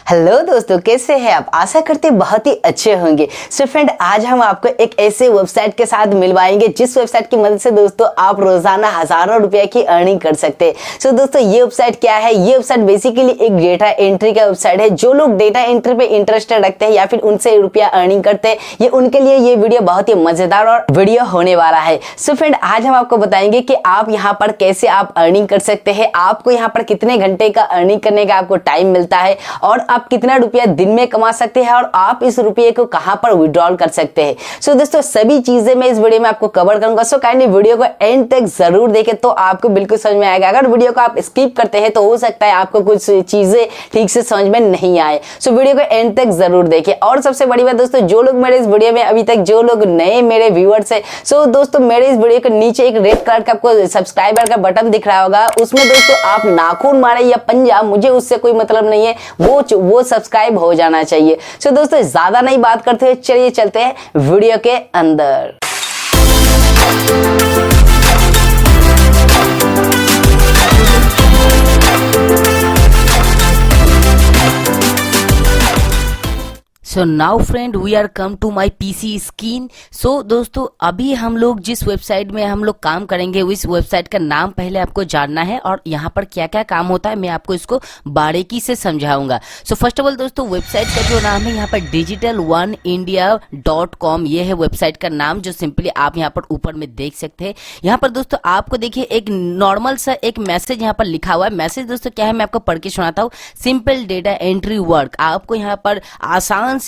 Hello दोस्तों, कैसे हैं आप? आशा करते बहुत ही अच्छे होंगे। सो फ्रेंड, आज हम आपको एक ऐसे वेबसाइट के साथ मिलवाएंगे जिस वेबसाइट की मदद से दोस्तों आप रोजाना हजारों रुपए की अर्निंग कर सकते हैं। सो दोस्तों, ये वेबसाइट क्या है? ये वेबसाइट बेसिकली एक डेटा एंट्री का वेबसाइट है। जो लोग डेटा एंट्री पे इंटरेस्टेड रखते हैं या फिर उनसे रुपया अर्निंग करते हैं, ये उनके लिए ये वीडियो बहुत ही मजेदार और वीडियो होने वाला है। सो फ्रेंड, आज हम आपको बताएंगे कि आप यहाँ पर कैसे आप अर्निंग कर सकते हैं, आपको यहाँ पर कितने घंटे का अर्निंग करने का आपको टाइम मिलता है और आप कितना रुपया दिन में कमा सकते हैं और आप इस रुपये को कहां पर विड्रॉल कर सकते हैं। सो दोस्तों, सभी चीजें मैं इस वीडियो में आपको कवर करूंगा। सो काइंडली वीडियो को एंड तक जरूर देखें तो आपको बिल्कुल समझ में आएगा। अगर वीडियो को आप स्किप करते हैं तो हो सकता है आपको कुछ चीजें ठीक से समझ में नहीं आए। सो वीडियो को एंड तक जरूर देखें। और सबसे बड़ी बात दोस्तों, जो लोग मेरे इस वीडियो में अभी तक जो लोग नए मेरे व्यूअर्स है, सो दोस्तों मेरे इस वीडियो के नीचे एक रेड कलर का आपको सब्सक्राइबर का बटन दिख रहा होगा। उसमें दोस्तों आप नाखून मारे या पंजा, मुझे उससे कोई मतलब नहीं है, वो सब्सक्राइब हो जाना चाहिए। सो दोस्तों, ज्यादा नहीं बात करते हुए चलिए चलते हैं वीडियो के अंदर। So now friend, we are come to my PC screen. So दोस्तों, अभी हम लोग जिस वेबसाइट में हम लोग काम करेंगे इस वेबसाइट का नाम पहले आपको जानना है और यहाँ पर क्या क्या काम होता है मैं आपको इसको बारीकी से समझाऊंगा। सो फर्स्ट ऑफ ऑल दोस्तों, वेबसाइट का जो नाम है यहाँ पर digital1india.com, ये है वेबसाइट का नाम जो सिंपली आप यहाँ पर ऊपर में देख सकते हैं। यहाँ पर दोस्तों आपको देखिए एक नॉर्मल सा एक मैसेज यहाँ पर लिखा हुआ है। मैसेज दोस्तों क्या है मैं आपको पढ़ के सुनाता हूँ। सिंपल डेटा एंट्री वर्क, आपको यहाँ पर आसान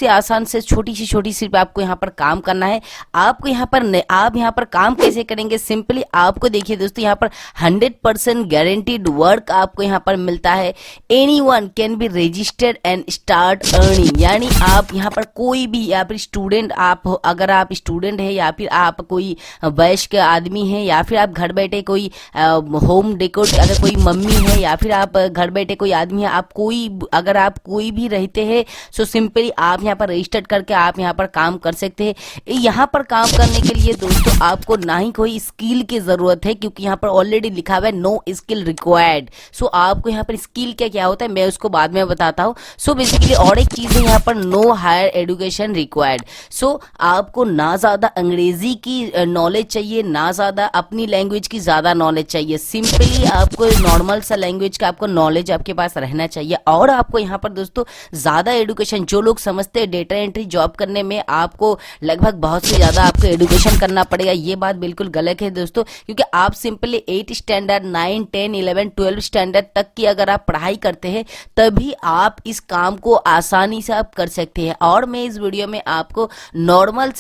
से छोटी सी आपको यहाँ पर काम करना है। आपको यहाँ पर आप यहाँ पर काम कैसे करेंगे? सिंपली आपको देखिए दोस्तों, यहाँ पर 100% गारंटीड वर्क आपको यहाँ पर मिलता है। Anyone can be registered and start earning, यानी आप यहाँ पर कोई भी या फिर स्टूडेंट आप अगर आप स्टूडेंट है या फिर आप कोई वयस्क आदमी है या फिर आप घर बैठे कोई होम डेकोर अगर कोई मम्मी है या फिर आप घर बैठे कोई आदमी है, आप कोई अगर आप कोई भी रहते हैं, सो सिंपली आप यहाँ पर रजिस्टर करके आप यहाँ पर काम कर सकते हैं। यहाँ पर काम करने के लिए दोस्तों आपको ना ही कोई स्किल की जरूरत है, क्योंकि यहाँ पर ऑलरेडी लिखा हुआ है नो स्किल रिक्वायर्ड। सो आपको यहाँ पर स्किल क्या होता है मैं उसको बाद में बताता हूँ। सो बेसिकली और एक चीज है यहाँ पर नो हायर एजुकेशन रिक्वायर्ड। सो आपको ना ज्यादा अंग्रेजी की नॉलेज चाहिए, ना ज्यादा अपनी लैंग्वेज की ज्यादा नॉलेज चाहिए। सिंपली आपको नॉर्मल सा लैंग्वेज का आपको नॉलेज आपके पास रहना चाहिए। और आपको यहाँ पर दोस्तों ज्यादा एजुकेशन, जो लोग समझते हैं डेटा एंट्री जॉब करने में आपको लगभग बहुत से ज्यादा आपको एजुकेशन करना पड़ेगा, ये बात बिल्कुल गलत है दोस्तों। क्योंकि आप सिंपली 8 स्टैंडर्ड 9 10 11 12 स्टैंडर्ड तक की अगर आप पढ़ाई करते हैं तभी आप इस काम को आसानी से आप कर सकते हैं। और मैं इस वीडियो में आपको नॉर्मल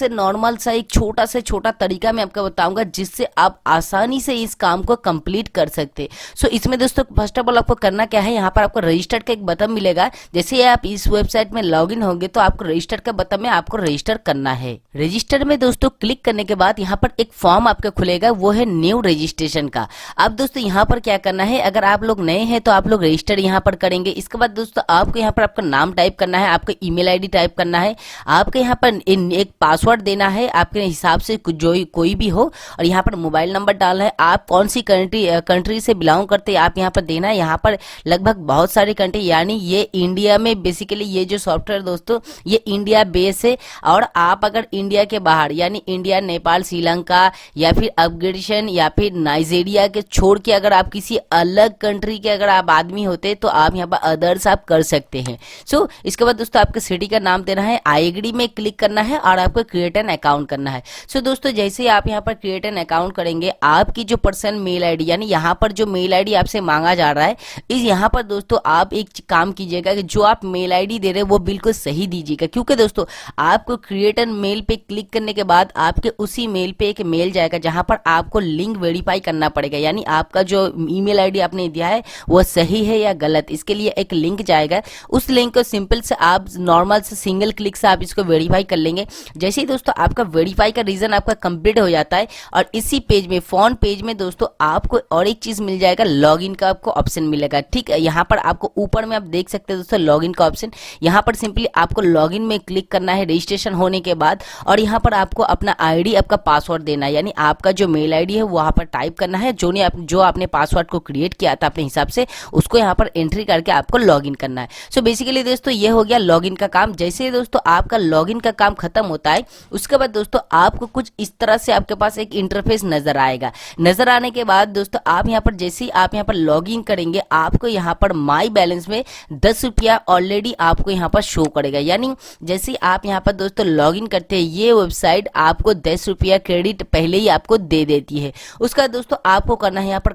सा एक छोटा से छोटा तरीका मैं आपको बताऊंगा जिससे आप आसानी से इस काम को कंप्लीट कर सकते हैं। सो इसमें दोस्तों फर्स्ट ऑफ ऑल आपको करना क्या है, यहाँ पर आपको रजिस्टर का एक बटन मिलेगा। जैसे आप इस वेबसाइट में लॉग इन होंगे तो आपको रजिस्टर का बटन में आपको रजिस्टर करना है। रजिस्टर में दोस्तों क्लिक करने के बाद यहाँ पर एक फॉर्म आपका खुलेगा, वो है न्यू रजिस्ट्रेशन का। अब दोस्तों यहाँ पर क्या करना है, अगर आप लोग नए हैं तो आप लोग रजिस्टर यहाँ पर करेंगे। इसके बाद दोस्तों आपको यहाँ पर आपका नाम टाइप करना है, आपका ईमेल आईडी टाइप करना है, आपके यहाँ पर एक पासवर्ड देना है आपके हिसाब से जो कोई भी हो, और यहाँ पर मोबाइल नंबर डालना है। आप कौन सी कंट्री से बिलोंग करते हैं आप यहाँ पर देना है। यहाँ पर लगभग बहुत सारी कंट्री, यानी ये इंडिया में बेसिकली ये जो सॉफ्टवेयर दोस्तों ये इंडिया बेस है। और आप अगर इंडिया के बाहर यानी इंडिया, नेपाल, श्रीलंका या फिर अफगानिस्तान या फिर नाइजीरिया के छोड़ के अगर आप किसी अलग कंट्री के अगर आप आदमी होते तो आप यहाँ पर अदर्स आप कर सकते हैं। सो इसके बाद दोस्तों आपके सिटी का नाम देना है, आई एग्री में क्लिक करना है और आपको क्रिएट एन अकाउंट करना है। सो दोस्तों जैसे ही आप यहाँ पर क्रिएट एन अकाउंट करेंगे, आपकी जो पर्सनल मेल आईडी यानी यहाँ पर जो मेल आईडी आपसे मांगा जा रहा है, इस यहाँ पर दोस्तों आप एक काम कीजिएगा कि जो आप मेल आईडी दे रहे हैं वो बिल्कुल सही दीजिएगा। क्योंकि दोस्तों आपको क्रिएट एन मेल पे क्लिक करने के बाद आपके उसी मेल पे एक मेल जाएगा जहां पर आपको लिंक वेरीफाई करना पड़ेगा, यानी आपका जो ईमेल आईडी आपने दिया है वो सही है या गलत, इसके लिए एक लिंक जाएगा। उस लिंक को सिंपल से आप नॉर्मल से सिंगल क्लिक से आप इसको वेरीफाई कर लेंगे। जैसे ही दोस्तों आपका वेरीफाई का रीजन आपका कंप्लीट हो जाता है और इसी पेज में फ्रंट पेज में दोस्तों आपको और एक चीज मिल जाएगा, लॉगिन का आपको ऑप्शन मिलेगा। ठीक है, यहाँ पर आपको ऊपर में आप देख सकते हैं दोस्तों लॉगिन का ऑप्शन। यहाँ पर सिंपली आपको लॉगिन में क्लिक करना है रजिस्ट्रेशन होने के बाद, और यहाँ पर आपको अपना आईडी, आपका पासवर्ड देना है, यानी आपका जो मेल आईडी है वहां पर टाइप करना है, जो आपने पासवर्ड को क्रिएट किया था अपने हिसाब से, उसको यहाँ पर एंट्री करके आपको लॉगिन करना है। सो बेसिकली दोस्तों ये हो गया लॉगिन का काम। जैसे ही दोस्तों आपका लॉगिन का काम खत्म होता है, उसके बाद दोस्तों आपको कुछ इस तरह से आपके पास एक इंटरफेस नजर आएगा। नजर आने के बाद दोस्तों आप यहाँ पर जैसे ही आप यहाँ पर लॉगिन करेंगे, आपको यहाँ पर माई बैलेंस में 10 रुपया ऑलरेडी आपको यहाँ पर शो करेगा। यानी जैसे ही आप यहाँ पर दोस्तों लॉगिन करते हैं, ये वेबसाइट आपको 10 रुपया क्रेडिट पहले ही आपको दे देती है। उसका दोस्तों आपको करना है यहाँ पर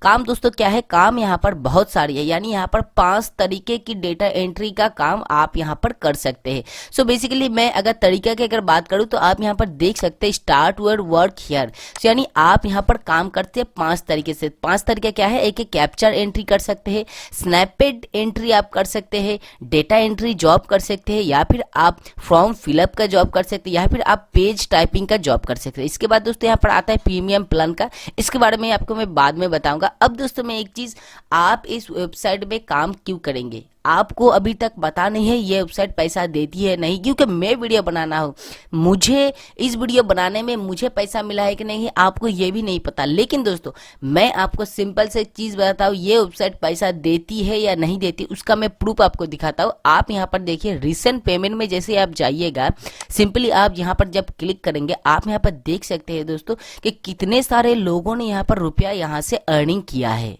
काम दोस्तों क्या है, काम यहाँ पर बहुत सारी है, यानी यहाँ पर 5 तरीके की डेटा एंट्री का काम आप यहाँ पर कर सकते हैं। सो बेसिकली मैं अगर तरीका की अगर बात करूँ तो आप यहाँ पर देख सकते हैं स्टार्ट योर वर्क हियर, यानी आप यहाँ पर काम करते हैं 5 तरीके से। 5 तरीके क्या है, एक कैप्चर एंट्री कर सकते हैं, स्नैपेड एंट्री आप कर सकते हैं, डेटा एंट्री जॉब कर सकते हैं, या फिर आप फॉर्म फिलअप का जॉब कर सकते हैं, या फिर आप पेज टाइपिंग का जॉब कर सकते हैं। इसके बाद दोस्तों यहाँ पर आता है प्रीमियम प्लान का, इसके बारे में आपको मैं बाद में बताऊंगा। अब दोस्तों मैं एक चीज, आप इस वेबसाइट में काम क्यों करेंगे, आपको अभी तक पता नहीं है ये वेबसाइट पैसा देती है नहीं, क्योंकि मैं वीडियो बनाना हूँ, मुझे इस वीडियो बनाने में मुझे पैसा मिला है कि नहीं आपको ये भी नहीं पता। लेकिन दोस्तों मैं आपको सिंपल से एक चीज बताता हूँ, ये वेबसाइट पैसा देती है या नहीं देती उसका मैं प्रूफ आपको दिखाता हूँ। आप यहाँ पर देखिए रिसेंट पेमेंट में जैसे आप जाइएगा, सिंपली आप यहाँ पर जब क्लिक करेंगे, आप यहाँ पर देख सकते हैं दोस्तों कि कितने सारे लोगों ने यहाँ पर रुपया यहाँ से अर्निंग किया है।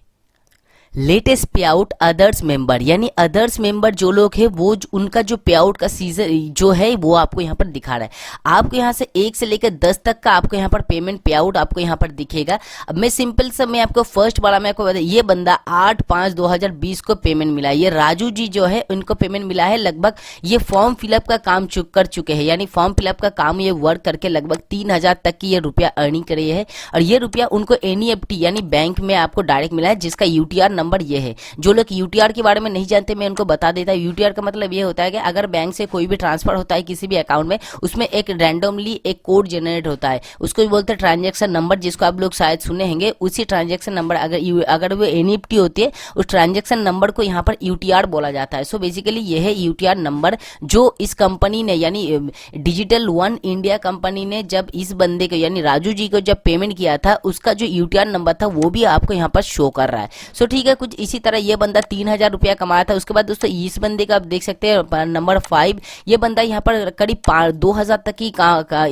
लेटेस्ट पे आउट अदर्स मेंबर, यानी अदर्स मेंबर जो लोग हैं वो उनका जो पे आउट का सीजन जो है वो आपको यहाँ पर दिखा रहा है। आपको यहाँ से 1 से लेकर 10 तक का आपको यहाँ पर पेमेंट पे आउट आपको यहाँ पर दिखेगा। अब मैं सिंपल सा मैं आपको फर्स्ट वाला मैं आपको बता, ये बंदा 8/5/2020 को पेमेंट मिला है। ये राजू जी जो है उनको पेमेंट मिला है लगभग, ये फॉर्म फिलअप का काम कर चुके हैं, यानी फॉर्म फिलअप का काम ये वर्क करके लगभग 3000 तक की ये रुपया अर्निंग करे है। और ये रुपया उनको एनईएफटी यानी बैंक में आपको डायरेक्ट मिला है, जिसका यूटीआर नंबर ये है। जो लोग यूटीआर के बारे में नहीं जानते मैं उनको बता देता हूं। यूटीआर का मतलब ये होता है कि अगर बैंक से कोई भी ट्रांसफर होता है किसी भी अकाउंट में, उसमें एक रैंडमली एक कोड जनरेट होता है, उसको बोलते हैं ट्रांजैक्शन नंबर, जिसको आप लोग शायद सुने होंगे। उसी ट्रांजैक्शन नंबर अगर वो एनईएफटी होती है, उस ट्रांजैक्शन नंबर को यहाँ पर यूटीआर बोला जाता है। सो बेसिकली ये है यूटीआर नंबर, जो इस कंपनी ने यानी डिजिटल वन इंडिया कंपनी ने जब इस बंदे को यानी राजू जी को जब पेमेंट किया था, उसका जो यूटीआर नंबर था वो भी आपको यहाँ पर शो कर रहा है। सो ठीक है, कुछ इसी तरह ये बंदा 3000 रुपया कमाया था। उसके बाद दोस्तों इस बंदे का आप देख सकते हैं नंबर 5, ये बंदा यहाँ पर करीब 2000 तक की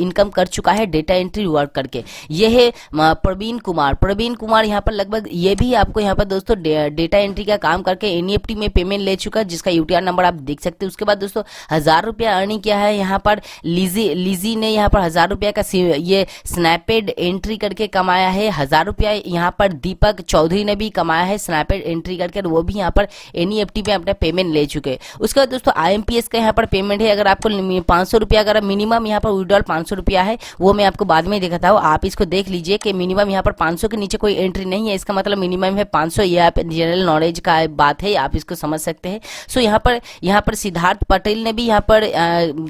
इनकम कर चुका है डेटा एंट्री वर्क करके। ये है प्रवीण कुमार यहाँ पर लगभग ये भी आपको यहाँ पर दोस्तों डेटा एंट्री का काम करके एनईएफटी में पेमेंट ले चुका है, जिसका यूटीआर नंबर आप देख सकते हैं। उसके बाद दोस्तों 1000 रुपया अर्निंग किया है यहाँ पर लिजी ने यहाँ पर 1000 रुपया का ये स्नैपेड एंट्री करके कमाया है। 1000 रुपया यहाँ पर दीपक चौधरी ने भी कमाया है स्नैपेड एंट्री करके, वो भी यहाँ पर एनईएफटी पे अपना पेमेंट ले चुके हैं। उसके बाद दोस्तों आईएमपीएस का यहाँ पर पेमेंट है। अगर आपको 500 रुपया अगर मिनिमम यहाँ पर विड्रॉल 500 रुपया है, वो मैं आपको बाद में दिखाता हूँ। आप इसको देख लीजिए कि मिनिमम यहाँ पर 500 के नीचे कोई एंट्री नहीं है, इसका मतलब मिनिमम है 500। ये आप जनरल नॉलेज का बात है, आप इसको समझ सकते हैं। सो यहाँ पर सिद्धार्थ पटेल ने भी यहाँ पर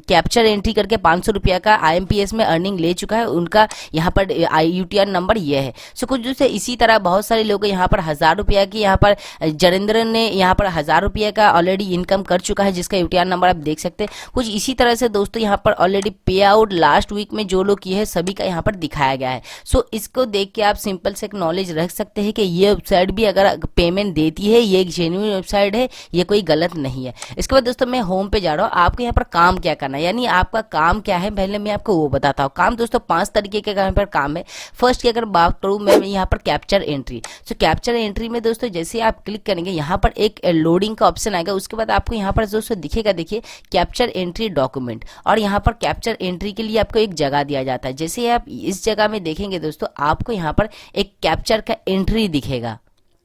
कैप्चर एंट्री करके 500 रुपया का आईएमपीएस में अर्निंग ले चुका है, उनका यहाँ पर यूटीआर नंबर ये है। सो कुछ दूसरे इसी तरह बहुत सारे लोग यहाँ पर 1000 रुपया की यहाँ पर जरेंद्र ने यहाँ पर 1000 रुपये का ऑलरेडी इनकम कर चुका है, जिसका यूटीआर नंबर आप देख सकते हैं। कुछ इसी तरह से दोस्तों यहाँ पर ऑलरेडी पे आउट लास्ट वीक में जो लोग किए हैं सभी का यहाँ पर दिखाया गया है। सो इसको देख के आप सिंपल से एक नॉलेज रख सकते हैं कि ये वेबसाइट भी अगर पेमेंट देती है, ये एक जेन्युइन वेबसाइट है, ये कोई गलत नहीं है। इसके बाद दोस्तों मैं होम पे जा रहा हूँ। आपको यहाँ पर काम क्या करना है, यानी आपका काम क्या है पहले मैं आपको वो बताता हूँ। काम दोस्तों 5 तरीके के यहाँ पर काम है। फर्स्ट की अगर बात करूँ मैं यहाँ पर कैप्चर एंट्री। सो कैप्चर एंट्री में दोस्तों जैसे आप क्लिक करेंगे यहाँ पर एक लोडिंग का ऑप्शन आएगा। उसके बाद आपको यहाँ पर दोस्तों दिखेगा, देखिए कैप्चर एंट्री डॉक्यूमेंट, और यहाँ पर कैप्चर एंट्री के लिए आपको एक जगह दिया जाता है। जैसे आप इस जगह में देखेंगे दोस्तों, आपको यहाँ पर एक कैप्चर का एंट्री दिखेगा।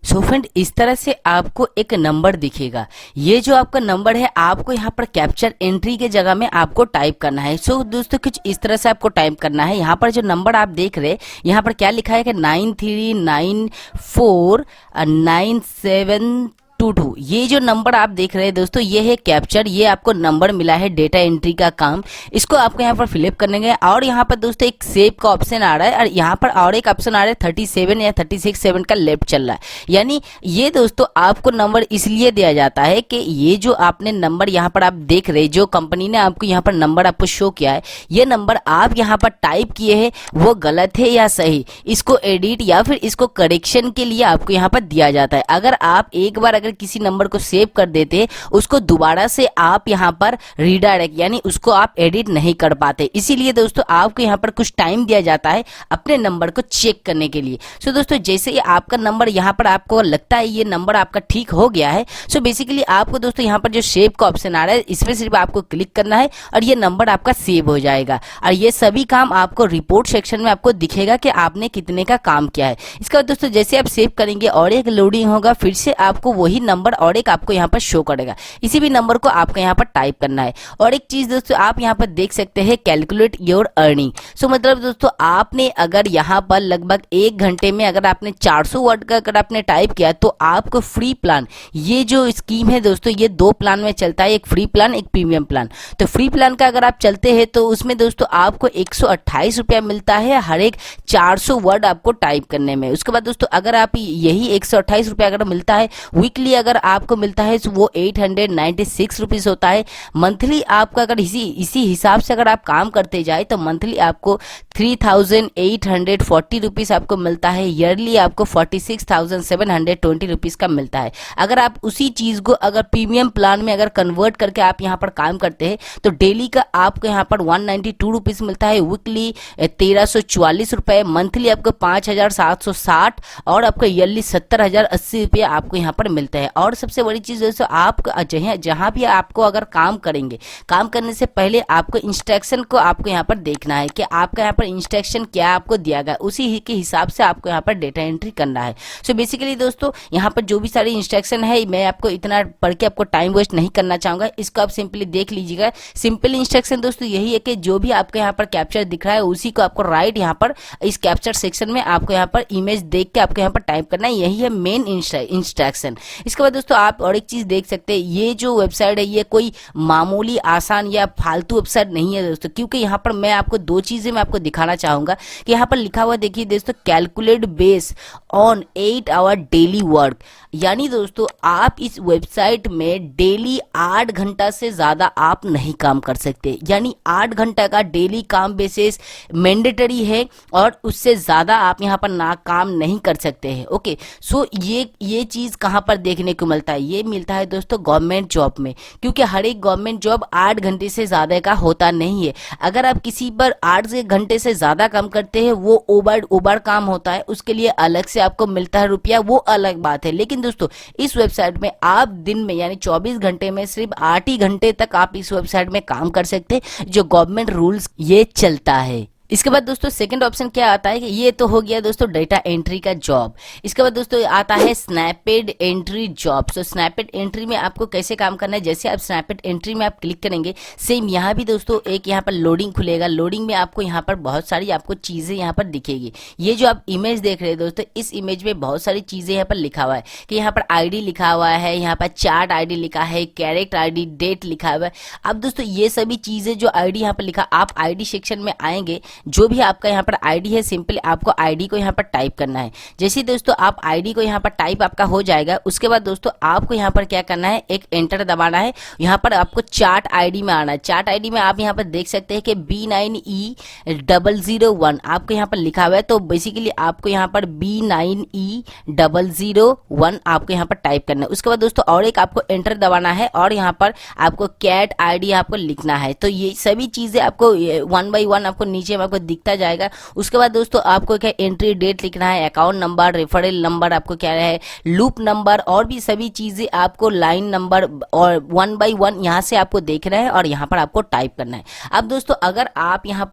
सो फ्रेंड इस तरह से आपको एक नंबर दिखेगा। ये जो आपका नंबर है आपको यहाँ पर कैप्चर एंट्री के जगह में आपको टाइप करना है। सो दोस्तों कुछ इस तरह से आपको टाइप करना है। यहाँ पर जो नंबर आप देख रहे हैं यहाँ पर क्या लिखा है कि 939497 22 ये जो नंबर आप देख रहे हैं दोस्तों, ये है कैप्चर, ये आपको नंबर मिला है डेटा एंट्री का काम। इसको आपको यहाँ पर फिलअप करने गए और यहाँ पर दोस्तों एक सेव का ऑप्शन आ रहा है और यहाँ पर और एक ऑप्शन आ रहा है 37 या 36 का लेफ्ट चल रहा है। यानी ये दोस्तों आपको नंबर इसलिए दिया जाता है कि ये जो आपने नंबर यहाँ पर आप देख रहे, जो कंपनी ने आपको यहाँ पर नंबर आपको शो किया है, ये नंबर आप यहाँ पर टाइप किए हैं वो गलत है या सही, इसको एडिट या फिर इसको करेक्शन के लिए आपको यहाँ पर दिया जाता है। अगर आप एक बार किसी नंबर को सेव कर देते हैं, उसको दोबारा से आप यहाँ पर रीडायरेक्ट यानी उसको आप एडिट नहीं कर पाते। इसीलिए दोस्तों आपको यहाँ पर कुछ टाइम दिया जाता है अपने नंबर को चेक करने के लिए। सो दोस्तों जैसे ही आपका नंबर यहाँ पर आपको लगता है ये नंबर आपका ठीक हो गया है, सो बेसिकली आपको दोस्तों यहाँ पर जो सेव का ऑप्शन आ रहा है इसमें सिर्फ आपको क्लिक करना है और ये नंबर आपका सेव हो जाएगा और ये सभी काम आपको रिपोर्ट सेक्शन में आपको दिखेगा कि आपने कितने का काम किया है। इसके बाद दोस्तों जैसे आप सेव करेंगे और एक लोडिंग होगा, फिर से आपको वही नंबर और एक आपको यहाँ पर शो करेगा। इसी भी नंबर को आपको यहाँ पर टाइप करना है। और एक चीज दोस्तों आप यहाँ पर देख सकते हैं कैलकुलेट योर अर्निंग। सो मतलब दोस्तों आपने अगर यहाँ पर लगभग 1 घंटे में अगर आपने 400 वर्ड का अगर आपने टाइप किया तो आपको फ्री प्लान, ये जो स्कीम है दोस्तों ये 2 प्लान में चलता है, एक फ्री प्लान एक प्रीमियम प्लान। तो फ्री प्लान का अगर आप चलते हैं तो उसमें दोस्तों आपको 128 रुपया मिलता है हर एक 400 वर्ड आपको टाइप करने में। उसके बाद दोस्तों अगर आप यही 128 रुपया अगर मिलता है वीकली अगर आपको मिलता है तो वो 896 रुपीज होता है। मंथली आपका अगर इसी हिसाब से अगर आप काम करते जाए तो मंथली आपको 3840 रुपीज आपको मिलता है। ईयरली आपको 46,720 रुपीज का मिलता है। अगर आप उसी चीज को अगर प्रीमियम प्लान में अगर कन्वर्ट करके आप यहाँ पर काम करते हैं तो डेली का आपको यहाँ पर 192 रुपीज मिलता है, वीकली 1344 रुपए, मंथली आपको 5760 और आपको ईयरली 70,080 रुपये आपको यहाँ पर मिलता है। और सबसे बड़ी चीज दोस्तों आप जहां भी आपको अगर काम करेंगे, काम करने से पहले आपको इंस्ट्रक्शन को आपको यहाँ पर देखना है कि आपका यहाँ पर इंस्ट्रक्शन क्या आपको दिया गया, उसी के हिसाब से आपको यहाँ पर डेटा एंट्री करना है। सो बेसिकली दोस्तों यहाँ पर जो भी सारी इंस्ट्रक्शन है मैं आपको इतना पढ़ के आपको टाइम वेस्ट नहीं करना चाहूंगा, इसको आप सिंपली देख लीजिएगा। सिंपल इंस्ट्रक्शन दोस्तों यही है कि जो भी आपको यहाँ पर कैप्चर दिख रहा है उसी को आपको राइट यहाँ पर इस कैप्चर सेक्शन में आपको यहाँ पर इमेज देख के आपको यहाँ पर टाइप करना है, यही है मेन इंस्ट्रक्शन। इसके बाद दोस्तों आप और एक चीज देख सकते हैं, ये जो वेबसाइट है ये कोई मामूली आसान या फालतू वेबसाइट नहीं है दोस्तों, क्योंकि यहाँ पर मैं आपको 2 चीजें मैं आपको दिखाना चाहूंगा कि यहाँ पर लिखा हुआ देखिए दोस्तों, calculate base on 8 hour daily work. यानी दोस्तों आप इस वेबसाइट में डेली 8 घंटा से ज्यादा आप नहीं काम कर सकते, यानी 8 घंटा का डेली काम बेसिस मैंडेटरी है और उससे ज्यादा आप यहाँ पर ना काम नहीं कर सकते हैं। ओके, सो ये चीज कहाँ पर देखने को मिलता है, ये मिलता है दोस्तों गवर्नमेंट जॉब में, क्योंकि हर एक गवर्नमेंट जॉब 8 घंटे से ज्यादा का होता नहीं है। अगर आप किसी पर 8 घंटे से ज्यादा काम करते हैं वो ओवर काम होता है, उसके लिए अलग से आपको मिलता है रुपया, वो अलग बात है। लेकिन दोस्तों इस वेबसाइट में आप दिन में यानी 24 घंटे में सिर्फ 8 ही घंटे तक आप इस वेबसाइट में काम कर सकते हैं, जो गवर्नमेंट रूल्स ये चलता है। इसके बाद दोस्तों सेकंड ऑप्शन क्या आता है कि ये तो हो गया दोस्तों डेटा एंट्री का जॉब। इसके बाद दोस्तों आता है स्नैपेड एंट्री जॉब। सो स्नैपेड एंट्री में आपको कैसे काम करना है, जैसे आप स्नैपेड एंट्री में आप क्लिक करेंगे, सेम यहाँ भी दोस्तों एक यहाँ पर लोडिंग खुलेगा। लोडिंग में आपको यहाँ पर बहुत सारी आपको चीजें यहाँ पर दिखेगी। ये जो आप इमेज देख रहे हैं दोस्तों, इस इमेज में बहुत सारी चीजें यहाँ पर लिखा हुआ है कि यहाँ पर आईडी लिखा हुआ है, यहाँ पर चार्ट आईडी लिखा है, कैरेक्ट आईडी, डेट लिखा हुआ है। अब दोस्तों ये सभी चीजें जो आईडी यहाँ पर लिखा, आप आईडी सेक्शन में आएंगे, जो भी आपका यहाँ पर आईडी है सिंपली आपको आईडी को यहाँ पर टाइप करना है। जैसे दोस्तों आप आईडी को यहाँ पर टाइप आपका हो जाएगा, उसके बाद दोस्तों आपको यहाँ पर क्या करना है, एक एंटर दबाना है। यहाँ पर आपको चार्ट आईडी में आना है। चार्ट आईडी में आप यहाँ पर देख सकते हैं कि B9E001 आपको यहाँ पर लिखा हुआ है, तो बेसिकली आपको यहाँ पर B9E001 आपको यहाँ पर टाइप करना है। उसके बाद दोस्तों और एक आपको एंटर दबाना है और यहाँ पर आपको कैट आईडी आपको लिखना है। तो ये सभी चीजें आपको 1 by 1 आपको नीचे में आपको दिखता जाएगा। उसके बाद दोस्तों आपको क्या एंट्री डेट लिखना है, अकाउंट नंबर, रेफरल नंबर आपको क्या है, लूप नंबर और भी सभी चीजें आपको लाइन नंबर और 1 by 1 यहाँ से आपको देखना है और यहाँ पर आपको टाइप करना है। अब दोस्तों अगर आप यहाँ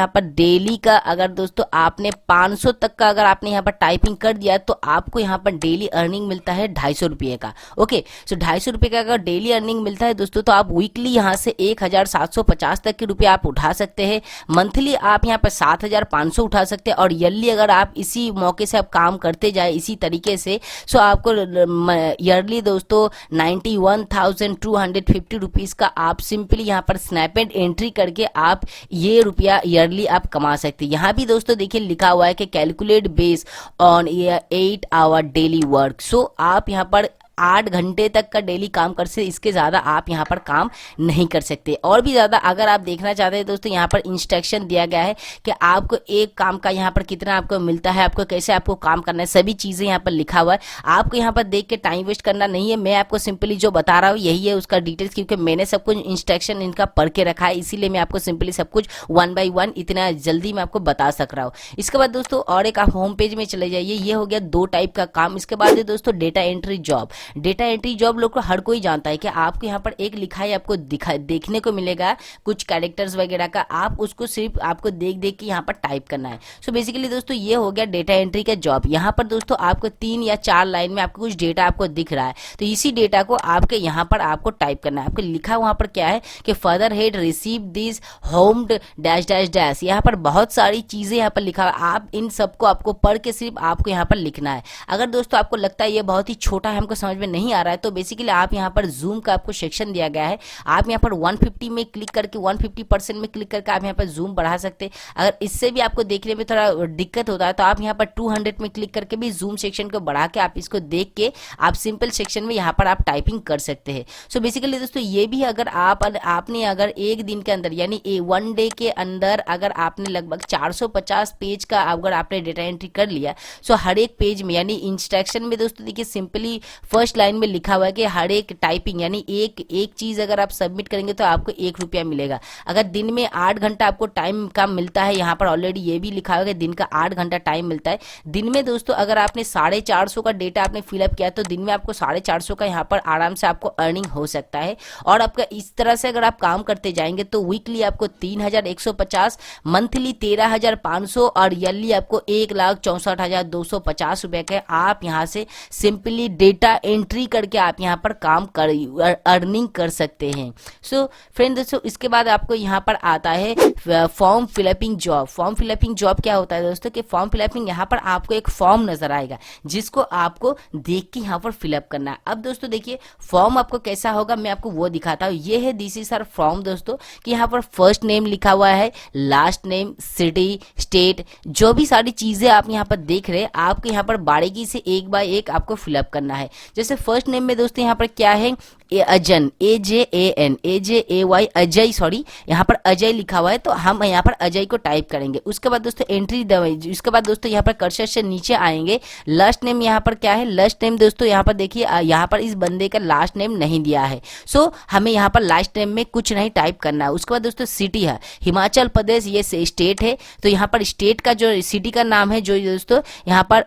पर डेली का अगर दोस्तों आपने 500 तक का अगर आपने यहाँ पर टाइपिंग कर दिया तो आपको यहाँ पर डेली अर्निंग मिलता है 250 रुपये का। ओके, सो 250 रुपये का अगर डेली अर्निंग मिलता है दोस्तों, तो आप वीकली यहाँ से 1750 तक के रुपये आप उठा सकते हैं। मंथली आप यहाँ पर 7,500 उठा सकते हैं और ईयरली अगर आप इसी मौके से आप काम करते जाए इसी तरीके से, सो आपको ईयरली दोस्तों 91,250 रुपीज का आप सिंपली यहाँ पर स्नैपेड एंट्री करके आप ये रुपया ईयरली आप कमा सकते हैं। यहाँ भी दोस्तों देखिए लिखा हुआ है कि calculate base on 8 hour daily work. So आप यहाँ पर 8 घंटे तक का डेली काम कर सकते, इसके ज़्यादा आप यहाँ पर काम नहीं कर सकते। और भी ज़्यादा अगर आप देखना चाहते हैं दोस्तों, यहाँ पर इंस्ट्रक्शन दिया गया है कि आपको एक काम का यहाँ पर कितना आपको मिलता है, आपको कैसे आपको काम करना है, सभी चीज़ें यहाँ पर लिखा हुआ है। आपको यहाँ पर देख के टाइम वेस्ट करना नहीं है, मैं आपको सिंपली जो बता रहा हूँ यही है उसका डिटेल्स, क्योंकि मैंने सब कुछ इंस्ट्रक्शन इनका पढ़ के रखा है, इसीलिए मैं आपको सिंपली सब कुछ 1 by 1 इतना जल्दी मैं आपको बता सक रहा हूँ। इसके बाद दोस्तों और एक आप होम पेज में चले जाइए, ये हो गया 2 टाइप का काम। इसके बाद दोस्तों data entry job. Data entry job लोग को हर कोई जानता है कि आपको यहाँ पर एक लिखा है, आपको देखने को मिलेगा कुछ कैरेक्टर्स वगैरह का, आप उसको सिर्फ आपको देख देख के यहाँ पर टाइप करना है। सो बेसिकली दोस्तों ये हो गया डेटा एंट्री का जॉब। यहाँ पर दोस्तों आपको 3 या 4 लाइन में आपको कुछ डेटा आपको दिख रहा है, तो इसी डेटा को आपके यहाँ पर आपको टाइप करना है। आपको लिखा वहां पर क्या है कि further head receive this home dash dash dash, यहाँ पर बहुत सारी चीजें यहाँ पर लिखा है, आप इन सबको आपको पढ़ के सिर्फ आपको यहाँ पर लिखना है। अगर दोस्तों आपको लगता है ये बहुत ही छोटा है, हमको समझ में नहीं आ रहा है, तो बेसिकली आप यहाँ पर जूम का आपको सेक्शन दिया गया है, आप यहाँ पर 150 में क्लिक करके 150% में क्लिक करके आप यहाँ पर जूम बढ़ा सकते हैं। अगर इससे भी आपको देखने में थोड़ा दिक्कत होता है तो आप यहाँ पर 200 में क्लिक करके भी जूम सेक्शन को बढ़ा के आप इसको देख के आप सिंपल सेक्शन में यहाँ पर आप टाइपिंग कर सकते हैं। सो बेसिकली दोस्तों ये भी अगर आपने अगर एक दिन के अंदर यानी 1 डे के अंदर अगर आपने लगभग 450 पेज का अगर आपने डेटा एंट्री कर लिया, सो हर एक पेज में यानी इंस्ट्रक्शन में दोस्तों देखिए सिंपली फर्स्ट लाइन में लिखा हुआ है कि हर एक टाइपिंग यानी एक चीज अगर आप सबमिट करेंगे तो आपको 1 रुपया मिलेगा। अगर दिन में 8 घंटा आपको टाइम का मिलता है, यहाँ पर ऑलरेडी ये भी लिखा हुआ है कि दिन का 8 घंटा टाइम मिलता है। दिन में दोस्तों अगर आपने 450 का डेटा आपने फिलअप किया तो दिन में आपको 450 का यहाँ पर आराम से आपको अर्निंग हो सकता है। और आपका इस तरह से अगर आप काम करते जाएंगे तो वीकली आपको 3,150, मंथली 13,500 और ईयरली आपको 1,64,250 रुपए के आप यहाँ से सिंपली डेटा एंट्री करके आप यहाँ पर काम कर अर्निंग कर सकते हैं। सो फ्रेंड दोस्तों इसके बाद आपको यहाँ पर आता है फॉर्म फिलअपिंग जॉब। फॉर्म फिलअपिंग जॉब क्या होता है दोस्तों कि फॉर्म फिलअपिंग यहाँ पर आपको एक फॉर्म नजर आएगा जिसको आपको देख के यहाँ पर फिलअप करना है। अब दोस्तों देखिए फॉर्म आपको कैसा होगा मैं आपको वो दिखाता हूँ। ये है दिस इज आवर फॉर्म दोस्तों कि यहाँ पर फर्स्ट नेम लिखा हुआ है, लास्ट नेम, सिटी, स्टेट, जो भी सारी चीजें आप यहाँ पर देख रहे हैं आपको यहाँ पर बारीकी से एक बाय एक आपको फिलअप करना है। जैसे फर्स्ट नेम में दोस्तों यहाँ पर क्या है, अजन, AJAN, AJAY, अजय, सॉरी यहाँ पर अजय लिखा हुआ है तो हम यहाँ पर अजय को टाइप करेंगे। उसके बाद दोस्तों एंट्री दबाइए। उसके बाद दोस्तों यहाँ पर कर्सर से नीचे आएंगे, लास्ट नेम यहाँ पर क्या है, लास्ट नेम दोस्तों यहाँ पर देखिए यहाँ पर इस बंदे का लास्ट नेम नहीं दिया है, सो हमें यहाँ पर लास्ट नेम में कुछ नहीं टाइप करना है। उसके बाद दोस्तों सिटी है, हिमाचल प्रदेश ये स्टेट है तो यहाँ पर स्टेट का जो सिटी का नाम है जो दोस्तों यहाँ पर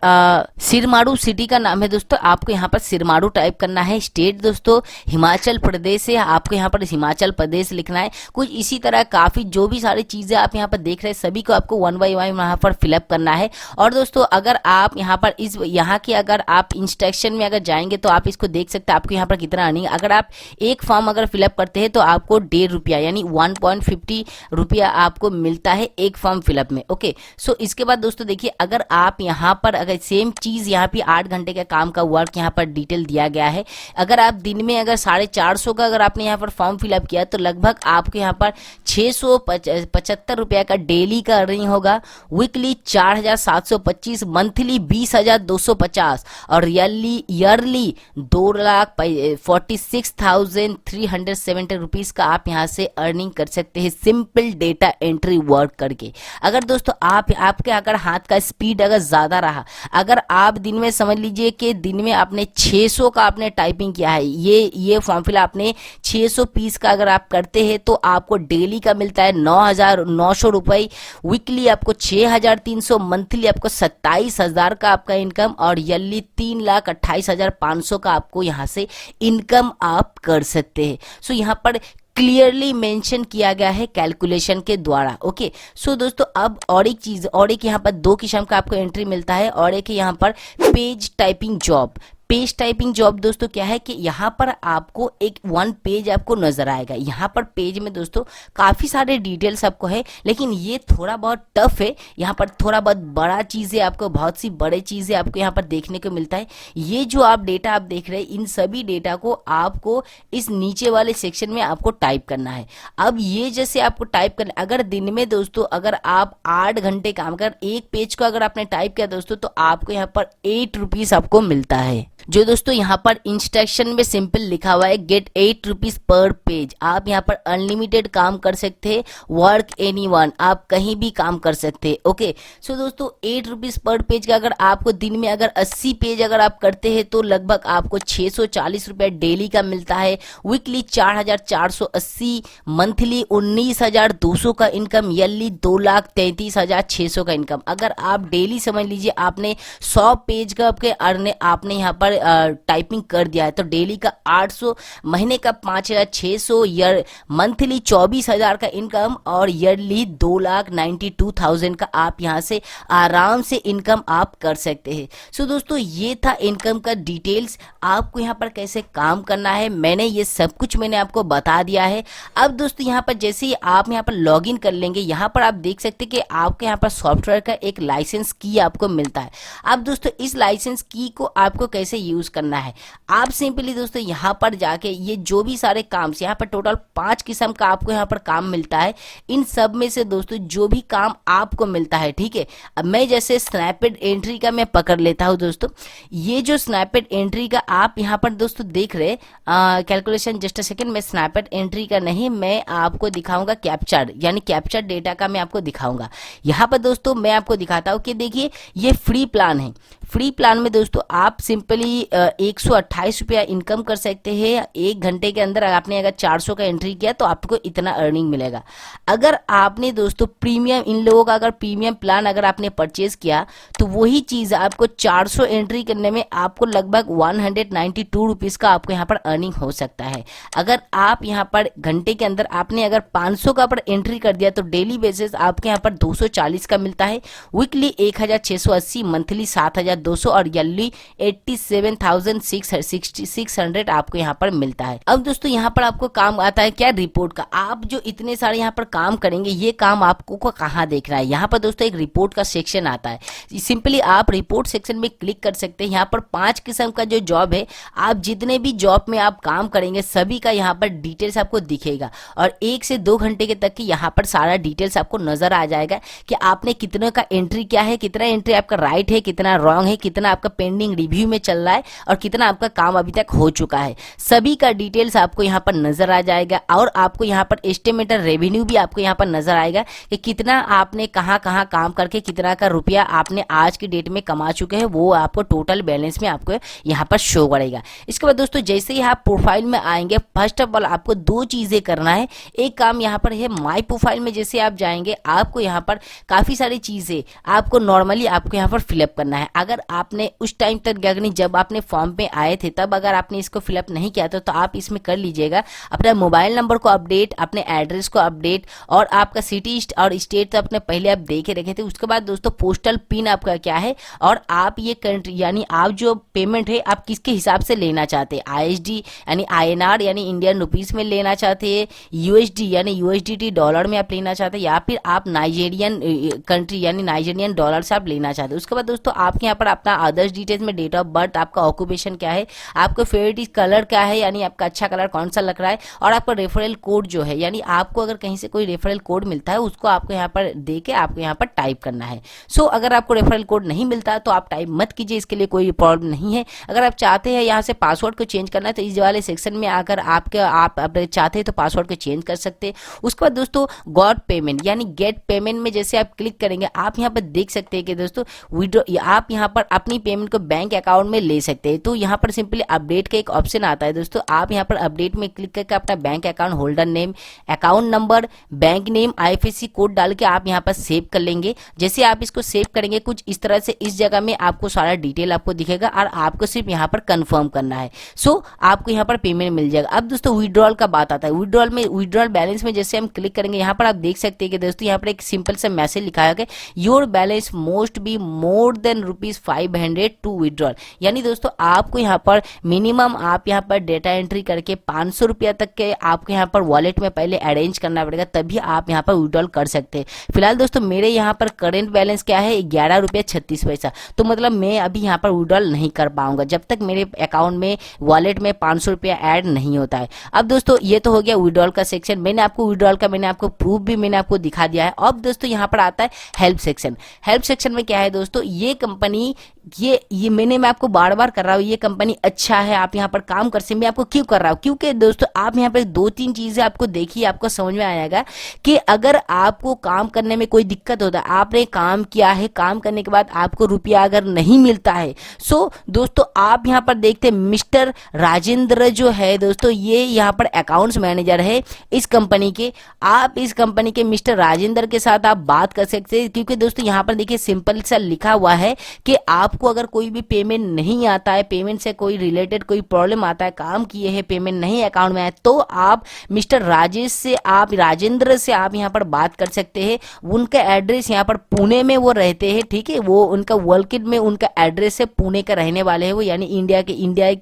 सिरमारू सिटी का नाम है दोस्तों, आपको यहाँ पर सिरमारू टाइप करना है। स्टेट दोस्तों हिमाचल प्रदेश है, आपको यहाँ पर हिमाचल प्रदेश लिखना है। कुछ इसी तरह काफी जो भी सारी चीजें आप यहाँ पर देख रहे हैं सभी को आपको 1 by 1 यहाँ पर फिलअप करना है। और दोस्तों अगर आप यहाँ पर इस यहाँ की अगर आप इंस्ट्रक्शन में अगर जाएंगे तो आप इसको देख सकते हैं आपको यहाँ पर कितना अर्निंग। अगर आप एक फॉर्म अगर फिलअप करते हैं तो आपको 1.5 रुपया यानी 1.50 रुपया आपको मिलता है एक फॉर्म फिलअप में। ओके, सो इसके बाद दोस्तों देखिए अगर आप यहाँ पर अगर सेम चीज यहाँ पे 8 घंटे का काम का वर्क यहाँ पर डिटेल दिया गया है, अगर आप दिन में अगर 450 का अगर आपने यहाँ पर फॉर्म फिलअप किया तो लगभग आपको यहाँ पर 675 रुपया का डेली का अर्निंग होगा, वीकली 4,725, मंथली 20,250 और ईयरली 2,46,370 रुपीज का आप यहाँ से अर्निंग कर सकते हैं सिंपल डेटा एंट्री वर्क करके। अगर दोस्तों आपके अगर हाथ का स्पीड अगर ज्यादा रहा, अगर आप दिन में समझ लीजिए कि दिन में आपने 600 का आपने टाइपिंग किया है, ये फॉर्म फिल आपने 600 पीस का अगर आप करते हैं तो आपको डेली का मिलता है 9,900 रुपए, वीकली आपको 6,300, मंथली आपको 27,000 का आपका इनकम और ईयरली 3,28,500 का आपको यहाँ से इनकम आप कर सकते हैं। सो यहाँ पर क्लियरली मेंशन किया गया है कैलकुलेशन के द्वारा। ओके, सो दोस्तों अब और एक चीज, और एक यहाँ पर 2 किस्म का आपको एंट्री मिलता है और एक यहाँ पर page typing job. Page typing job दोस्तों क्या है कि यहाँ पर आपको एक वन पेज आपको नजर आएगा। यहाँ पर पेज में दोस्तों काफी सारे डिटेल्स आपको है, लेकिन ये थोड़ा बहुत टफ है। यहाँ पर थोड़ा बहुत बड़ा चीजें आपको, बहुत सी बड़े चीजें आपको यहाँ पर देखने को मिलता है। ये जो आप डेटा आप देख रहे हैं, इन सभी डेटा को आपको इस नीचे वाले सेक्शन में आपको टाइप करना है। अब ये जैसे आपको टाइप करना, अगर दिन में दोस्तों अगर आप 8 घंटे काम कर, एक पेज को अगर आपने टाइप किया दोस्तों, तो आपको यहाँ पर 8 रुपीज आपको मिलता है। जो दोस्तों यहाँ पर इंस्ट्रक्शन में सिंपल लिखा हुआ है, गेट 8 रुपीज पर पेज। आप यहाँ पर अनलिमिटेड काम कर सकते हैं, वर्क एनीवन, आप कहीं भी काम कर सकते हैं। ओके, सो दोस्तों 8 रुपीज पर पेज का अगर आपको दिन में अगर 80 पेज अगर आप करते हैं तो लगभग आपको 640 रुपए डेली का मिलता है। वीकली 4480, मंथली 19,200 का इनकम, ईयरली 2,33,600 का इनकम। अगर आप डेली समझ लीजिए आपने 100 पेज का आपने यहाँ पर टाइपिंग कर दिया है तो डेली का 800, महीने का 5,600, ईयर मंथली 24,000 का इनकम और ईयरली 2,92,000 का आप यहाँ से आराम से इनकम आप कर सकते हैं। सो दोस्तों ये था इनकम का डिटेल्स, आपको यहाँ पर कैसे काम करना है मैंने ये सब कुछ मैंने आपको बता दिया है। अब दोस्तों यहाँ पर जैसे ही आप यहाँ पर लॉग इन कर लेंगे, यहाँ पर आप देख सकते हैं कि आपके यहाँ पर सॉफ्टवेयर का एक लाइसेंस की आपको मिलता है। अब दोस्तों इस लाइसेंस की को आपको कैसे यूज करना है, आप सिंपली दोस्तों यहाँ पर जाके ये जो भी सारे काम, यहाँ पर टोटल 5 किस्म का आपको यहाँ पर काम मिलता है। इन सब में से दोस्तों जो भी काम आपको मिलता है, ठीक है, अब मैं जैसे स्नैपेड एंट्री का मैं पकड़ लेता हूँ दोस्तों। ये जो स्नैपेड एंट्री का आप यहाँ पर दोस्तों देख रहे कैलकुलेशन, जस्ट अ सेकंड, मैं स्नैपेड एंट्री का नहीं, मैं आपको दिखाऊंगा कैप्चर, यानी कैप्चर डेटा का मैं आपको दिखाऊंगा। यहाँ पर दोस्तों मैं आपको दिखाता हूँ कि देखिए ये फ्री प्लान है। फ्री प्लान में दोस्तों आप सिंपली 128 रुपया इनकम कर सकते हैं। 1 घंटे के अंदर आपने अगर 400 का एंट्री किया तो आपको इतना अर्निंग मिलेगा। अगर आपने दोस्तों प्रीमियम, इन लोगों का अगर प्रीमियम प्लान अगर आपने परचेज किया तो वही चीज आपको 400 एंट्री करने में आपको लगभग 192 रुपीज का आपको यहाँ पर अर्निंग हो सकता है। अगर आप यहाँ पर घंटे के अंदर आपने अगर 500 का पर एंट्री कर दिया तो डेली बेसिस आपके यहाँ पर 240 का मिलता है, वीकली 1680, मंथली 7,200 और ईयरली 87,600 आपको यहाँ पर मिलता है। अब दोस्तों यहाँ पर आपको काम आता है क्या, रिपोर्ट का। आप जो इतने सारे यहाँ पर काम करेंगे, ये काम आपको को कहाँ देखना है, यहाँ पर दोस्तों एक रिपोर्ट का सेक्शन आता है। सिंपली आप रिपोर्ट सेक्शन में क्लिक कर सकते हैं। यहाँ पर 5 किस्म का जो जॉब है, आप जितने भी जॉब में आप काम करेंगे सभी का यहाँ पर डिटेल्स आपको दिखेगा और 1 से 2 घंटे के तक की यहाँ पर सारा डिटेल्स आपको नजर आ जाएगा कि आपने कितने का एंट्री किया है, कितना एंट्री आपका राइट है, कितना रॉन्ग है, कितना आपका पेंडिंग रिव्यू में चल रहा है और कितना आपका काम अभी तक हो चुका है। सभी का डिटेल्स आपको यहाँ पर नजर आ जाएगा और आपको यहाँ पर एस्टिमेटेड रेवेन्यू भी आपको यहाँ पर नजर आएगा कि कितना आपने कहाँ कहाँ काम करके कितना का रुपया आपने आज की डेट में कमा चुके हैं, वो आपको टोटल बैलेंस में आपको यहाँ पर शो करेगा। इसके बाद दोस्तों जैसे ही आप प्रोफाइल में आएंगे, फर्स्ट ऑफ ऑल आपको 2 चीजें करना है। एक काम यहाँ पर है माई प्रोफाइल में जैसे आप जाएंगे, आपको यहाँ पर काफी सारी चीजें आपको नॉर्मली आपको यहाँ पर फिलअप करना है। अगर आपने उस टाइम तक जब आपने फॉर्म पे आए थे तब अगर आपने इसको फिलअप नहीं किया था तो आप इसमें कर लीजिएगा। अपना मोबाइल नंबर को अपडेट, अपने एड्रेस को अपडेट और आपका सिटी और स्टेट तो अपने पहले आप दे के रखे थे। उसके बाद दोस्तों पोस्टल पिन आपका क्या है और आप ये कंट्री यानी आप जो पेमेंट है आप किसके हिसाब से लेना चाहते हैं, ISD यानी INR यानी इंडियन रुपीस में लेना चाहते हैं, USD यानी USDT डॉलर में आप लेना चाहते हैं, या फिर आप नाइजेरियन कंट्री यानी नाइजेरियन डॉलर से आप लेना चाहते हैं। उसके बाद दोस्तों आपके यहाँ पर अपना अदर्स डिटेल्स में डेट ऑफ बर्थ, आपका ऑक्यूपेशन क्या है, आपका फेवरेट कलर क्या है यानी आपका अच्छा कलर कौन सा लग रहा है, और आपका रेफरल कोड जो है यानी आपको अगर कहीं से कोई रेफरल कोड मिलता है उसको आपको यहाँ पर दे के आपको यहाँ पर टाइप करना है। सो अगर आपको रेफरल कोड नहीं मिलता तो आप टाइप मत कीजिए, इसके लिए कोई प्रॉब्लम नहीं है। अगर आप चाहते हैं यहाँ से पासवर्ड को चेंज करना है तो इस वाले सेक्शन में आकर आप चाहते हैं तो पासवर्ड को चेंज कर सकते हैं। उसके बाद दोस्तों गॉट पेमेंट यानी गेट पेमेंट में जैसे आप क्लिक करेंगे, आप यहाँ पर देख सकते हैं कि दोस्तों विड्रॉ, आप यहाँ पर अपनी पेमेंट को बैंक अकाउंट में ले सकते हैं। तो यहाँ पर सिंपली अपडेट का एक ऑप्शन आता है दोस्तों, आप यहाँ पर अपडेट में क्लिक करके अपना bank account holder name, account number, bank name, IFSC code डाल के आप यहाँ पर सेव कर लेंगे। जैसे आप इसको सेव करेंगे कुछ इस तरह से इस जगह में आपको सारा डिटेल आपको दिखेगा और आपको सिर्फ यहाँ पर कंफर्म करना है। सो आपको यहाँ पर पेमेंट मिल जाएगा। अब दोस्तों विड्रॉल का बात आता है। विड्रॉल बैलेंस में जैसे हम क्लिक करेंगे, यहाँ पर आप देख सकते हैं कि दोस्तों यहाँ पर एक सिंपल सा मैसेज लिखा है कि your balance most be more than ₹500 to withdrawal, यानी दोस्तों आपको यहाँ पर मिनिमम आप यहाँ पर डेटा एंट्री करके 500 रुपया तक के आपको यहाँ पर वॉलेट में पहले अरेंज करना पड़ेगा, तभी आप यहाँ पर विड्रॉल कर सकते हैं। फिलहाल दोस्तों मेरे यहाँ पर करंट बैलेंस क्या है 11 रुपया 36 पैसा, तो मतलब मैं अभी यहाँ पर विड्रॉल नहीं कर पाऊंगा जब तक मेरे अकाउंट में वॉलेट में 500 रुपया ऐड नहीं होता है। अब दोस्तों ये तो हो गया विड्रॉल का सेक्शन, मैंने आपको विड्रॉल का मैंने आपको प्रूफ भी मैंने आपको दिखा दिया है। अब दोस्तों यहाँ पर आता है हेल्प सेक्शन। हेल्प सेक्शन में क्या है दोस्तों, ये कंपनी ये मैं आपको बार बार कर रहा हूँ, ये कंपनी अच्छा है, आप यहाँ पर काम कर सकते। मैं आपको क्यों कर रहा हूँ, क्योंकि दोस्तों आप यहाँ पर 2-3 चीजें आपको देखिए, आपको समझ में आएगा कि अगर आपको काम करने में कोई दिक्कत होता है, आपने काम किया है, काम करने के बाद आपको रुपया अगर नहीं मिलता है, सो दोस्तों आप यहाँ पर देखते हैं मिस्टर राजेंद्र जो है दोस्तों, ये यहाँ पर अकाउंट्स मैनेजर है इस कंपनी के। आप इस कंपनी के मिस्टर राजेंद्र के साथ आप बात कर सकते हैं, क्योंकि दोस्तों यहाँ पर देखिए सिंपल सा लिखा हुआ है कि आपको अगर कोई भी पेमेंट नहीं आता है, पेमेंट से कोई रिलेटेड कोई प्रॉब्लम आता है, काम किए हैं पेमेंट नहीं अकाउंट में आए, तो आप मिस्टर राजेश से आप राजेंद्र से आप यहाँ पर बात कर सकते हैं। उनका एड्रेस यहाँ पर पुणे में वो रहते हैं, ठीक है, वो उनका वर्किड में उनका एड्रेस है, पुणे का रहने वाले हैं वो, यानी इंडिया के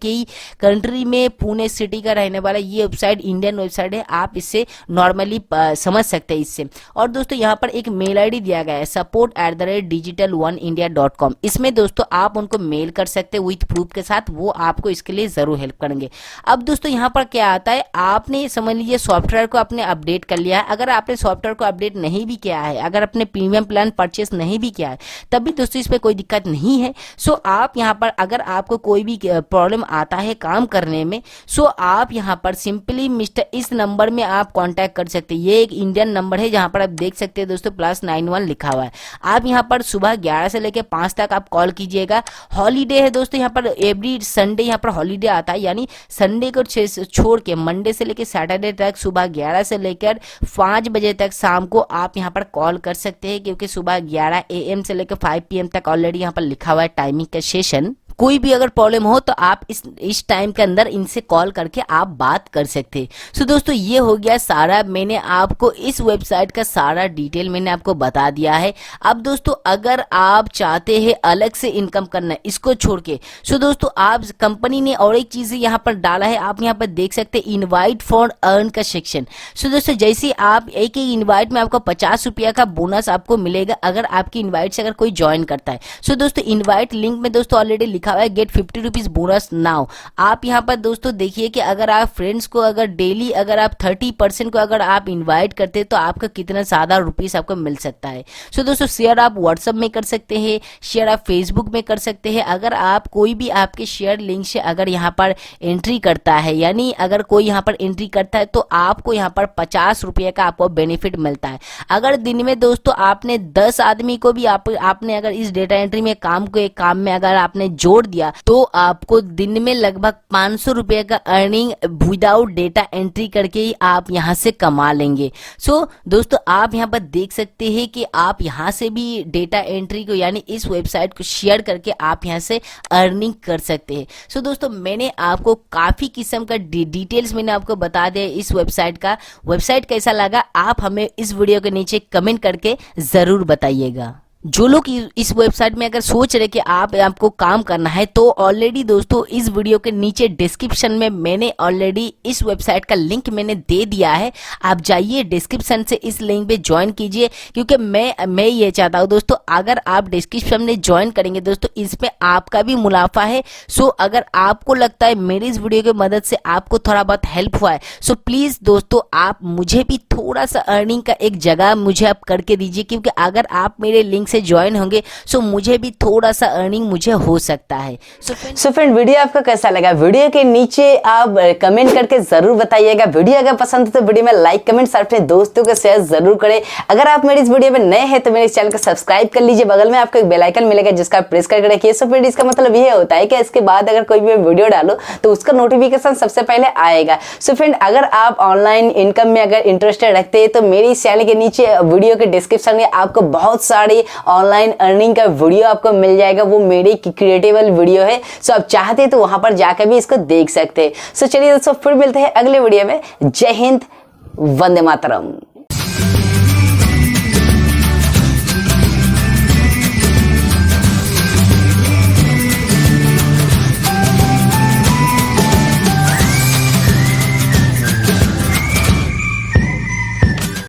ही कंट्री में पुणे सिटी का रहने वाला। ये वेबसाइट इंडियन वेबसाइट है, आप इससे नॉर्मली समझ सकते हैं इससे। और दोस्तों यहाँ पर एक मेल आईडी दिया गया है support@digitaloneIndia.com। इसमें दोस्तों आप उनको मेल कर सकते हैं विथ प्रूफ के साथ, वो आपको इसके लिए जरूर हेल्प करेंगे। अब दोस्तों यहाँ पर क्या आता है, आपने समझ लीजिए सॉफ्टवेयर को आपने अपडेट कर लिया है। अगर आपने सॉफ्टवेयर को अपडेट नहीं भी किया है, अगर अपने प्रीमियम प्लान परचेस नहीं भी किया है, तब भी दोस्तों इसमें कोई दिक्कत नहीं है। सो आप यहाँ पर अगर आपको कोई भी प्रॉब्लम आता है काम करने में, सो आप यहाँ पर सिंपली मिस्टर इस नंबर में आप कांटेक्ट कर सकते हैं। ये एक इंडियन नंबर है जहां पर आप देख सकते हैं दोस्तों +91 लिखा हुआ है। आप यहाँ पर सुबह 11 से लेकर 5 तक आप कॉल कीजिएगा। हॉलीडे है दोस्तों, यहाँ पर एवरी संडे यहाँ पर हॉलीडे आता है, यानी संडे को छोड़ के मंडे से लेकर सैटरडे तक सुबह 11 से लेकर 5 बजे तक शाम को आप यहाँ पर कॉल कर सकते हैं, क्योंकि सुबह 11 AM से लेकर 5 PM तक ऑलरेडी यहाँ पर लिखा हुआ है टाइमिंग का सेशन। कोई भी अगर प्रॉब्लम हो तो आप इस टाइम के अंदर इनसे कॉल करके आप बात कर सकते हैं। सो दोस्तों ये हो गया सारा, मैंने आपको इस वेबसाइट का सारा डिटेल मैंने आपको बता दिया है। अब दोस्तों अगर आप चाहते हैं अलग से इनकम करना इसको छोड़ के, सो दोस्तों आप कंपनी ने और एक चीज यहाँ पर डाला है, आप यहाँ पर देख सकते हैं इनवाइट फॉर अर्न का सेक्शन। सो दोस्तों जैसे आप एक इनवाइट में आपको 50 रुपया का बोनस आपको मिलेगा अगर आपकी इनवाइट से अगर कोई ज्वाइन करता है। सो दोस्तों इनवाइट लिंक में दोस्तों ऑलरेडी लिखा हुआ है गेट 50 रुपीज बोनस नाउ। आप यहाँ पर दोस्तों देखिए कि अगर आप फ्रेंड्स को अगर डेली अगर आप 30% को अगर आप इनवाइट करते हैं तो आपका कितना ज्यादा रुपीस आपको मिल सकता है। सो दोस्तों शेयर आप व्हाट्सएप में कर सकते हैं, शेयर आप फेसबुक में कर सकते हैं। अगर आप कोई भी आपके शेयर लिंक से अगर यहाँ पर एंट्री करता है, यानी अगर कोई यहाँ पर एंट्री करता है तो आपको यहाँ पर 50 रुपये का आपको बेनिफिट मिलता है। अगर दिन में दोस्तों आपने 10 आदमी को भी आपने अगर इस डेटा एंट्री में काम में अगर आपने जोड़ दिया तो आपको दिन में लगभग 500 रुपए का अर्निंग विदाउट डेटा एंट्री करके ही आप यहां से कमा लेंगे। सो दोस्तों आप यहां पर देख सकते हैं कि आप यहां से भी डेटा एंट्री को यानी इस वेबसाइट को शेयर करके आप यहां से अर्निंग कर सकते हैं। सो दोस्तों मैंने आपको काफी किस्म का डिटेल्स मैंने आपको बता दिया इस वेबसाइट का। वेबसाइट कैसा लगा आप हमें इस वीडियो के नीचे कमेंट करके जरूर बताइएगा। जो लोग इस वेबसाइट में अगर सोच रहे कि आपको काम करना है तो ऑलरेडी दोस्तों इस वीडियो के नीचे डिस्क्रिप्शन में मैंने ऑलरेडी इस वेबसाइट का लिंक मैंने दे दिया है। आप जाइए डिस्क्रिप्शन से इस लिंक पे ज्वाइन कीजिए, क्योंकि मैं ये चाहता हूँ दोस्तों अगर आप डिस्क्रिप्शन में ज्वाइन करेंगे दोस्तों इसमें आपका भी मुनाफा है। सो अगर आपको लगता है मेरी इस वीडियो की मदद से आपको थोड़ा बहुत हेल्प हुआ है, सो प्लीज दोस्तों आप मुझे भी थोड़ा सा अर्निंग का एक जगह मुझे आप करके दीजिए, क्योंकि अगर आप मेरे लिंक से ज्वाइन होंगे सो मुझे भी थोड़ा सा अर्निंग मुझे हो सकता है। सो फ्रेंड वीडियो आपको कैसा लगा, वीडियो के नीचे आप कमेंट करके जरूर बताइएगा। वीडियो अगर पसंद है तो वीडियो में लाइक कमेंट अपने दोस्तों को शेयर जरूर करें। अगर आप मेरी इस वीडियो में नए हैं तो मेरे चैनल को सब्सक्राइब कर लीजिए, बगल में आपको एक बेल आइकन मिलेगा जिसका प्रेस करके रखिए। सो फ्रेंड इसका मतलब ये होता है कि इसके बाद अगर कोई भी वीडियो डालो तो उसका नोटिफिकेशन सबसे पहले आएगा। सो फ्रेंड अगर आप ऑनलाइन इनकम में अगर इंटरेस्टेड रखते हैं तो मेरी चैनल के नीचे वीडियो के डिस्क्रिप्शन में आपको बहुत सारी ऑनलाइन अर्निंग का वीडियो आपको मिल जाएगा। वो मेरी क्रिएटिवल वीडियो है, सो आप चाहते हैं तो वहां पर जाकर भी इसको देख सकते हैं। सो चलिए दोस्तों फिर मिलते हैं अगले वीडियो में। जय हिंद, वंदे मातरम।